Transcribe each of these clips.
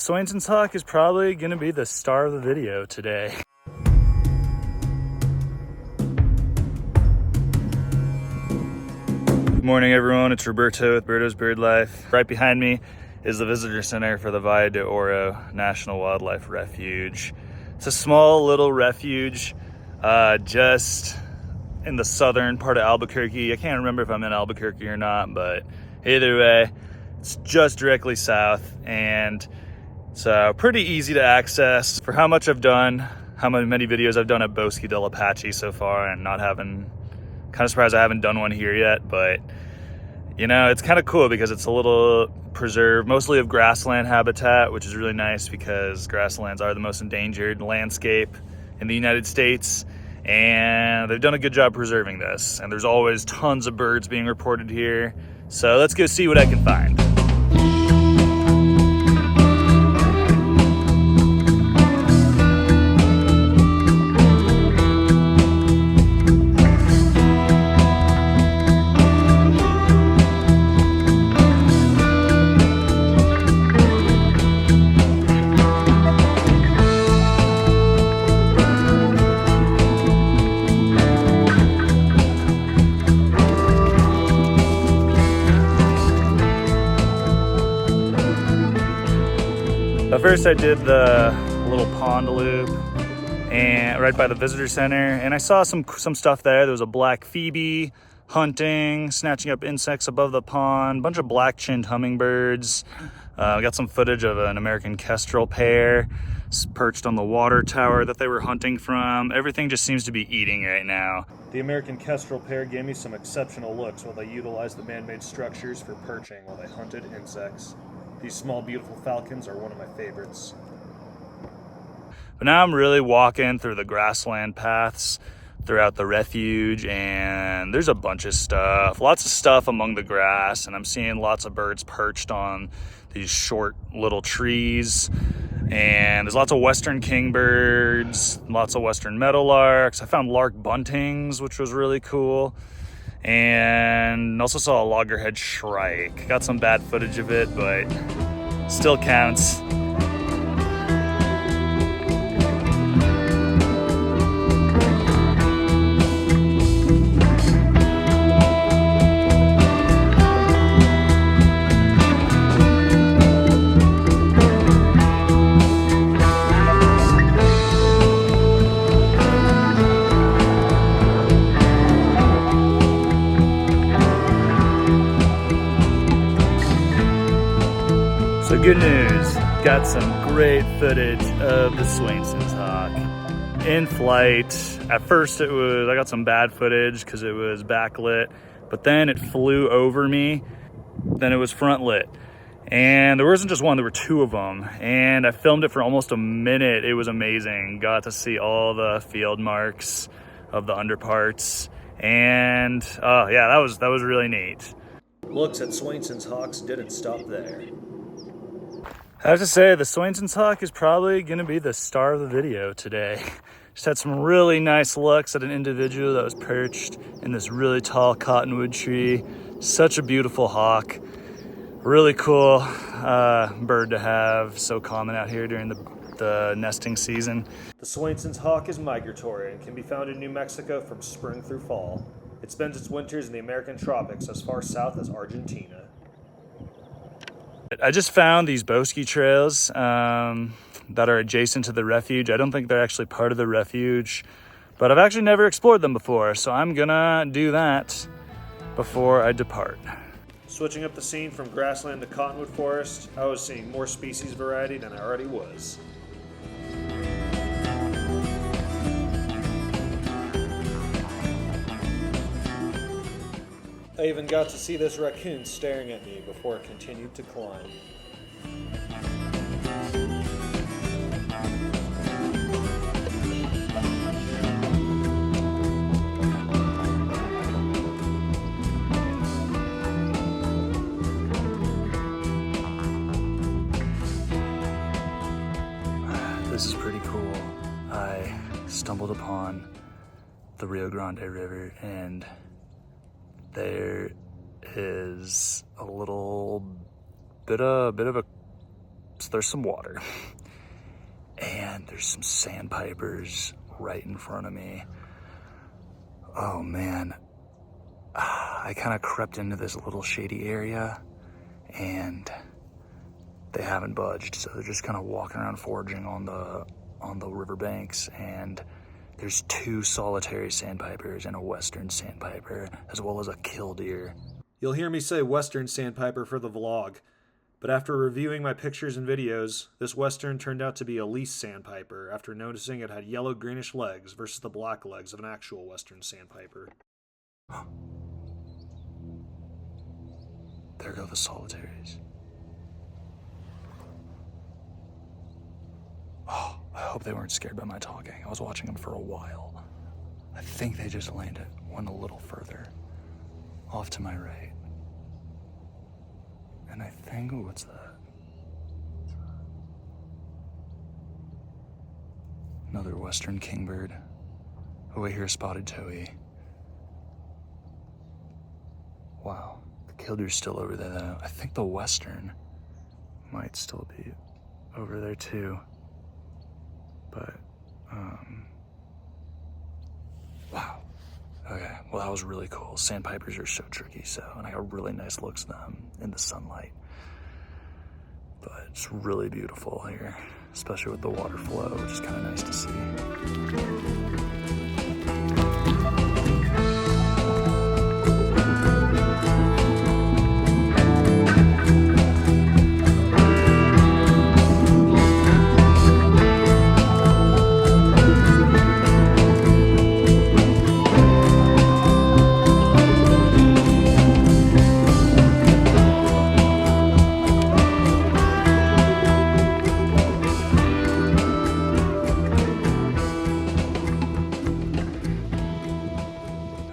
Swainson's hawk is probably gonna be the star of the video today. Good morning everyone, it's Roberto with Birdo's Bird Life. Right behind me is the visitor center for the Valle de Oro National Wildlife Refuge. It's a small little refuge just in the southern part of Albuquerque. I can't remember if I'm in Albuquerque or not, but either way, it's just directly south, and so pretty easy to access. For how much I've done, how many videos I've done at Bosque Trails so far, and not having, kind of surprised I haven't done one here yet, but you know, it's kind of cool because it's a little preserve, mostly of grassland habitat, which is really nice because grasslands are the most endangered landscape in the United States, and they've done a good job preserving this, and there's always tons of birds being reported here. So let's go see what I can find. First I did the little pond loop and right by the visitor center, and I saw some stuff there. There was a black phoebe hunting, snatching up insects above the pond, bunch of black-chinned hummingbirds. I got some footage of an American Kestrel pair perched on the water tower that they were hunting from. Everything just seems to be eating right now. The American Kestrel pair gave me some exceptional looks while they utilized the man-made structures for perching while they hunted insects. These small, beautiful falcons are one of my favorites. But now I'm really walking through the grassland paths throughout the refuge, and there's a bunch of stuff, lots of stuff among the grass, and I'm seeing lots of birds perched on these short little trees. And there's lots of western kingbirds, lots of western meadowlarks. I found lark buntings, which was really cool. And also saw a loggerhead shrike. Got some bad footage of it, but still counts. So good news, got some great footage of the Swainson's hawk in flight. At first I got some bad footage because it was backlit, but then it flew over me, then it was front lit. And there wasn't just one, there were two of them. And I filmed it for almost a minute. It was amazing. Got to see all the field marks of the underparts. And yeah, that was really neat. Looks at Swainson's hawks didn't stop there. I have to say, the Swainson's hawk is probably gonna be the star of the video today. Just had some really nice looks at an individual that was perched in this really tall cottonwood tree. Such a beautiful hawk. Really cool bird to have, so common out here during the nesting season. The Swainson's hawk is migratory and can be found in New Mexico from spring through fall. It spends its winters in the American tropics as far south as Argentina. I just found these Bosque Trails that are adjacent to the refuge. I don't think they're actually part of the refuge, but I've actually never explored them before, so I'm gonna do that before I depart. Switching up the scene from grassland to cottonwood forest, I was seeing more species variety than I already was. I even got to see this raccoon staring at me before it continued to climb. This is pretty cool. I stumbled upon the Rio Grande River, and there is a little bit of a So there's some water. And there's some sandpipers right in front of me. Oh man. I kind of crept into this little shady area and they haven't budged. So they're just kind of walking around foraging on the riverbanks, and there's 2 solitary sandpipers and a western sandpiper, as well as a killdeer. You'll hear me say western sandpiper for the vlog, but after reviewing my pictures and videos, this western turned out to be a least sandpiper after noticing it had yellow greenish legs versus the black legs of an actual western sandpiper. There go the solitaries. Oh, I hope they weren't scared by my talking. I was watching them for a while. I think they just landed one a little further off to my right. And I think, what's that? Another western kingbird. Oh, wait, here's spotted towhee. Wow, the killdeer's still over there though. I think the western might still be over there too. But, wow. Okay, well that was really cool. Sandpipers are so tricky, and I got really nice looks at them in the sunlight. But it's really beautiful here, especially with the water flow, which is kind of nice to see.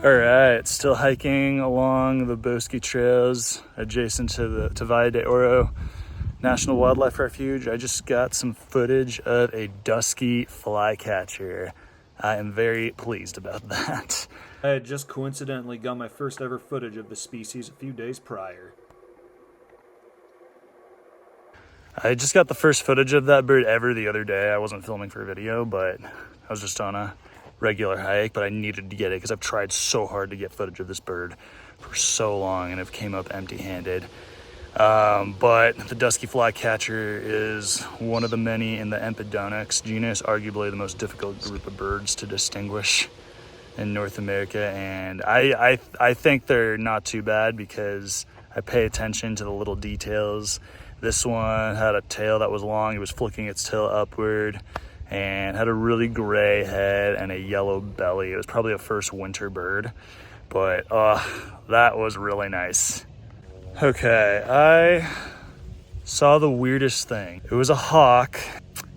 All right, still hiking along the Bosque Trails adjacent to Valle de Oro National Wildlife Refuge. I just got some footage of a Dusky Flycatcher. I am very pleased about that. I had just coincidentally got my first ever footage of the species a few days prior. I just got the first footage of that bird ever the other day. I wasn't filming for a video, but I was just on a regular hike, but I needed to get it because I've tried so hard to get footage of this bird for so long and have came up empty-handed. But the Dusky Flycatcher is one of the many in the Empidonax genus, arguably the most difficult group of birds to distinguish in North America, and I think they're not too bad because I pay attention to the little details. This one had a tail that was long. It was flicking its tail upward and had a really gray head and a yellow belly. It was probably a first winter bird, but that was really nice. Okay, I saw the weirdest thing. It was a hawk,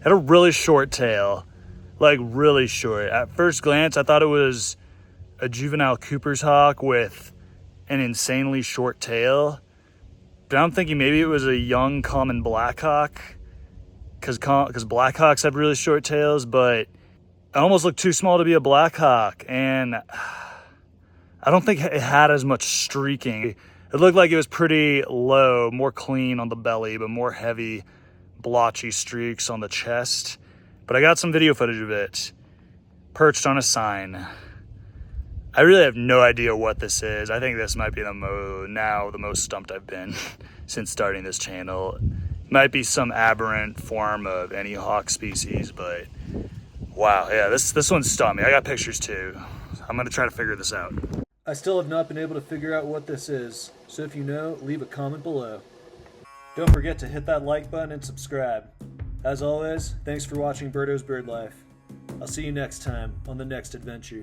had a really short tail, like really short. At first glance, I thought it was a juvenile Cooper's hawk with an insanely short tail, but I'm thinking maybe it was a young common blackhawk, because blackhawks have really short tails, but it almost looked too small to be a blackhawk, and I don't think it had as much streaking. It looked like it was pretty low, more clean on the belly, but more heavy, blotchy streaks on the chest. But I got some video footage of it, perched on a sign. I really have no idea what this is. I think this might be the most stumped I've been since starting this channel. Might be some aberrant form of any hawk species, but wow, yeah, this one stumped me. I got pictures too. I'm gonna try to figure this out. I still have not been able to figure out what this is, so if you know, leave a comment below. Don't forget to hit that like button and subscribe. As always, thanks for watching Birdo's Bird Life. I'll see you next time on the next adventure.